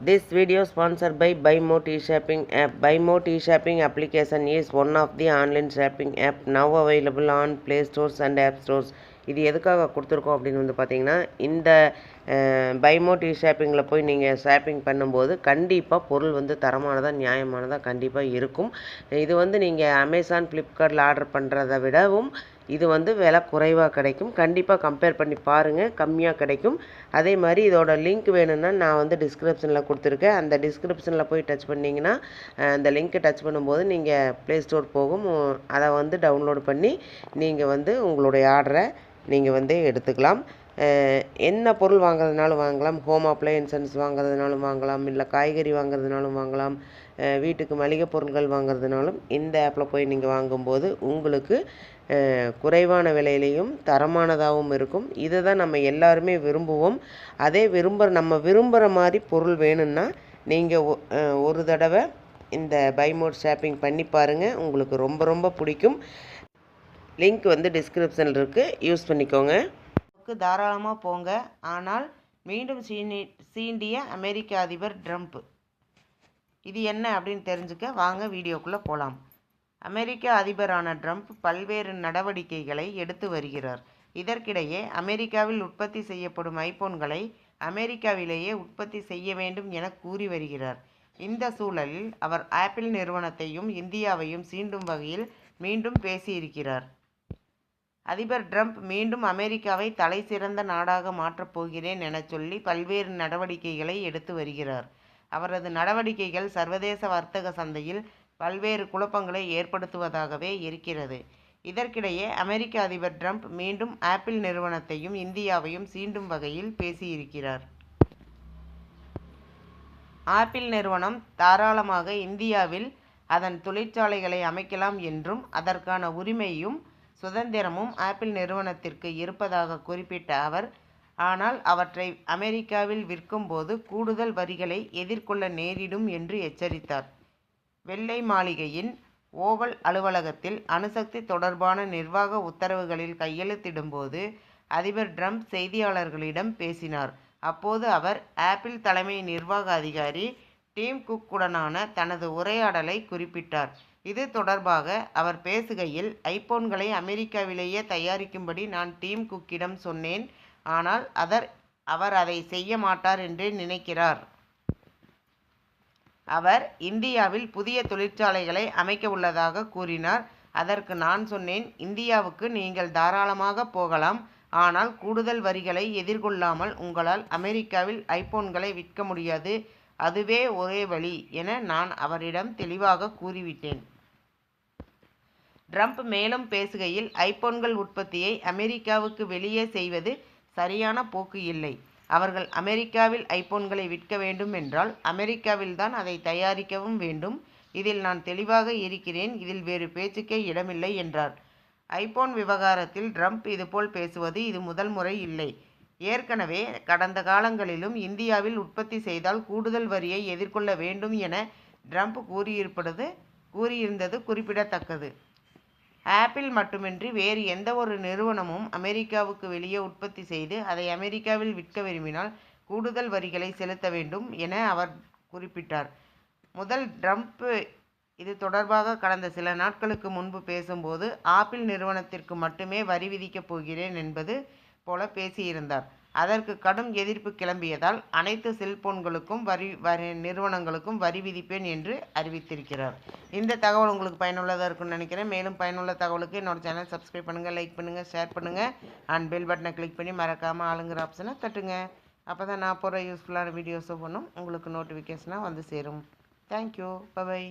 This video sponsored by BuyMo T-Shopping app. BuyMo T-Shopping application is one of the online shopping app now available on Play Stores and App Stores. இது எதுக்காக கொடுத்துருக்கோம் அப்படின்னு வந்து பார்த்தீங்கன்னா, இந்த BuyMo T-Shoppingல போய் நீங்கள் ஷாப்பிங் பண்ணும்போது கண்டிப்பாக பொருள் வந்து தரமானதாக நியாயமானதாக கண்டிப்பாக இருக்கும். இது வந்து நீங்கள் அமேசான் ஃப்ளிப்கார்ட்டில் ஆர்டர் பண்ணுறதை விடவும் இது வந்து விலை குறைவாக கிடைக்கும். கண்டிப்பாக கம்பேர் பண்ணி பாருங்கள், கம்மியாக கிடைக்கும். அதே மாதிரி இதோட லிங்க் வேணும்னா நான் வந்து டிஸ்கிரிப்ஷனில் கொடுத்துருக்கேன். அந்த டிஸ்கிரிப்ஷனில் போய் டச் பண்ணிங்கன்னா அந்த லிங்க்கை டச் பண்ணும்போது நீங்கள் ப்ளே ஸ்டோர் போகும். அதை வந்து டவுன்லோட் பண்ணி நீங்கள் வந்து உங்களுடைய ஆர்டரை நீங்கள் வந்து எடுத்துக்கலாம். என்ன பொருள் வாங்குறதுனாலும் வாங்கலாம். ஹோம் அப்ளையன்சஸ் வாங்குறதுனாலும் வாங்கலாம், இல்லை காய்கறி வாங்குறதுனாலும் வாங்கலாம், வீட்டுக்கு மளிகை பொருட்கள் வாங்குறதுனாலும் இந்த ஆப்பில் போய் நீங்கள் வாங்கும்போது உங்களுக்கு குறைவான விலையிலையும் தரமானதாகவும் இருக்கும். இதை தான் நம்ம எல்லாருமே விரும்புவோம். அதே நம்ம விரும்புகிற மாதிரி பொருள் வேணும்னா நீங்கள் ஒரு தடவை இந்த BuyMo ஷாப்பிங் பண்ணி பாருங்கள். உங்களுக்கு ரொம்ப ரொம்ப பிடிக்கும். லிங்க் வந்து டிஸ்கிரிப்ஷனில் இருக்குது, யூஸ் பண்ணிக்கோங்க. தாராளமாக போங்க. ஆனால் மீண்டும் சீண்டிய அமெரிக்க அதிபர் ட்ரம்ப். இது என்ன அப்படின்னு தெரிஞ்சுக்க வாங்க வீடியோக்குள்ளே போகலாம். அமெரிக்க அதிபரான ட்ரம்ப் பல்வேறு நடவடிக்கைகளை எடுத்து வருகிறார். இதற்கிடையே அமெரிக்காவில் உற்பத்தி செய்யப்படும் ஐபோன்களை அமெரிக்காவிலேயே உற்பத்தி செய்ய வேண்டும் என கூறி வருகிறார். இந்த சூழலில் அவர் ஆப்பிள் நிறுவனத்தையும் இந்தியாவையும் சீண்டும் வகையில் மீண்டும் பேசியிருக்கிறார். அதிபர் ட்ரம்ப் மீண்டும் அமெரிக்காவை தலை சிறந்த நாடாக மாற்றப் போகிறேன் என சொல்லி பல்வேறு நடவடிக்கைகளை எடுத்து வருகிறார். அவரது நடவடிக்கைகள் சர்வதேச வர்த்தக சந்தையில் பல்வேறு குழப்பங்களை ஏற்படுத்துவதாகவே இருக்கிறது. இதற்கிடையே அமெரிக்க அதிபர் ட்ரம்ப் மீண்டும் ஆப்பிள் நிறுவனத்தையும் இந்தியாவையும் சீண்டும் வகையில் பேசியிருக்கிறார். ஆப்பிள் நிறுவனம் தாராளமாக இந்தியாவில் அதன் தொழிற்சாலைகளை அமைக்கலாம் என்றும் அதற்கான உரிமையும் சுதந்திரமும் ஆப்பிள் நிறுவனத்திற்கு இருப்பதாக குறிப்பிட்ட அவர், ஆனால் அவற்றை அமெரிக்காவில் விற்கும்போது கூடுதல் வரிகளை எதிர்கொள்ள நேரிடும் என்று எச்சரித்தார். வெள்ளை மாளிகையின் ஓவல் அலுவலகத்தில் அணுசக்தி தொடர்பான நிர்வாக உத்தரவுகளில் கையெழுத்திடும்போது அதிபர் ட்ரம்ப் செய்தியாளர்களிடம் பேசினார். அப்போது அவர் ஆப்பிள் தலைமை நிர்வாக அதிகாரி டிம் குக்குடனான தனது உரையாடலை குறிப்பிட்டார். இது தொடர்பாக அவர் பேசுகையில், ஐபோன்களை அமெரிக்காவிலேயே தயாரிக்கும்படி நான் டிம் குக்கிடம் சொன்னேன். ஆனால் அவர் அதை செய்ய மாட்டார் என்றே நினைக்கிறார். அவர் இந்தியாவில் புதிய தொழிற்சாலைகளை அமைக்க உள்ளதாக கூறினார். அதற்கு நான் சொன்னேன், இந்தியாவுக்கு நீங்கள் தாராளமாக போகலாம். ஆனால் கூடுதல் வரிகளை எதிர்கொள்ளாமல் உங்களால் அமெரிக்காவில் ஐபோன்களை விற்க முடியாது. அதுவே ஒரே வழி என நான் அவரிடம் தெளிவாக கூறிவிட்டேன். ட்ரம்ப் மேலும் பேசுகையில், ஐபோன்கள் உற்பத்தியை அமெரிக்காவுக்கு வெளியே செய்வது சரியான போக்கு இல்லை. அவர்கள் அமெரிக்காவில் ஐபோன்களை விற்க வேண்டும் என்றால் அமெரிக்காவில்தான் அதை தயாரிக்கவும் வேண்டும். இதில் நான் தெளிவாக இருக்கிறேன். இதில் வேறு பேச்சுக்கே இடமில்லை என்றார். ஐபோன் விவகாரத்தில் ட்ரம்ப் இதுபோல் பேசுவது இது முதல் முறை இல்லை. ஏற்கனவே கடந்த காலங்களிலும் இந்தியாவில் உற்பத்தி செய்தால் கூடுதல் வரியை எதிர்கொள்ள வேண்டும் என ட்ரம்ப் கூறியிருந்தது குறிப்பிடத்தக்கது. ஆப்பிள் மட்டுமின்றி வேறு எந்த ஒரு நிறுவனமும் அமெரிக்காவுக்கு வெளியே உற்பத்தி செய்து அதை அமெரிக்காவில் விற்க விரும்பினால் கூடுதல் வரிகளை செலுத்த வேண்டும் என அவர் குறிப்பிட்டார். ட்ரம்ப் இது தொடர்பாக கடந்த சில நாட்களுக்கு முன்பு பேசும்போது ஆப்பிள் நிறுவனத்திற்கு மட்டுமே வரி விதிக்கப் போகிறேன் என்பது போல பேசியிருந்தார். அதற்கு கடும் எதிர்ப்பு கிளம்பியதால் அனைத்து செல்போன்களுக்கும் நிறுவனங்களுக்கும் வரி விதிப்பேன் என்று அறிவித்திருக்கிறார். இந்த தகவல் உங்களுக்கு பயனுள்ளதாக இருக்கும்னு நினைக்கிறேன். மேலும் பயனுள்ள தகவலுக்கு என்னோட சேனல் சப்ஸ்கிரைப் பண்ணுங்கள், லைக் பண்ணுங்கள், ஷேர் பண்ணுங்கள் அண்ட் பெல் பட்டனை கிளிக் பண்ணி மறக்காமல் ஆளுங்கிற ஆப்ஷனை தட்டுங்க. அப்போ தான் நான் போகிற யூஸ்ஃபுல்லான வீடியோஸும் பண்ணும் உங்களுக்கு நோட்டிஃபிகேஷனாக வந்து சேரும். தேங்க்யூ. பை.